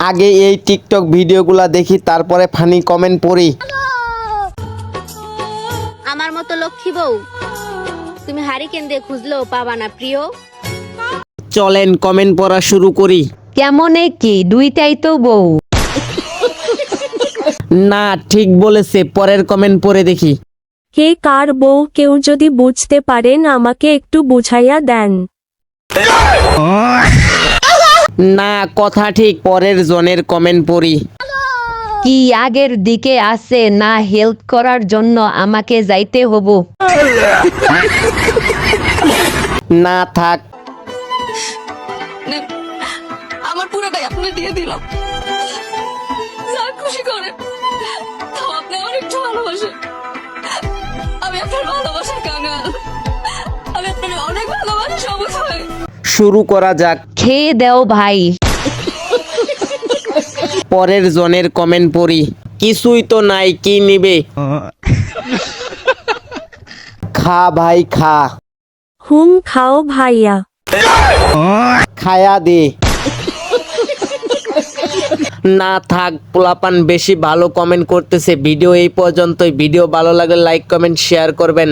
আগে এই টিকটক ভিডিওগুলা দেখি, তারপরে ফানি কমেন্ট পড়ি। আমার মতো লক্ষ্মী বউ তুমি হারিকেন দিয়ে খুঁজলেও পাবা না প্রিয়। চলেন কমেন্ট পড়া শুরু করি। কেমনে কি দুইটাই তো বউ। না, ঠিক বলেছে, পরের কমেন্ট পড়ে দেখি। কে কার বউ কেউ যদি বুঝতে পারেন আমাকে একটু বুঝাইয়া দেন। না, কথা ঠিক, পরের জনের কমেন্ট পড়ি। কি আগের দিকে আছে না হেল্প করার জন্য আমাকে যাইতে হব। না থাক। আমার পুরোটাই আপনি দিয়ে দিলাম, যা খুশি করে। তাও আপনি আমার একটু ভালোবাসেন। আমি আপনার ভালোবাসার কাঙাল, আমি আপনার অনেক ভালোবাসি সবুজ ভাই। শুরু করা যাক। খেয়ে দেও ভাই। পরের জনের কমেন্ট পড়ি। কিছুই তো নাই, কি নিবে? খা ভাই খা। খাও ভাইয়া। খায়া দে। না থাক, পোলাপান বেশি ভালো কমেন্ট করতেছে। ভিডিও এই পর্যন্তই। ভিডিও ভালো লাগলে লাইক কমেন্ট শেয়ার করবেন।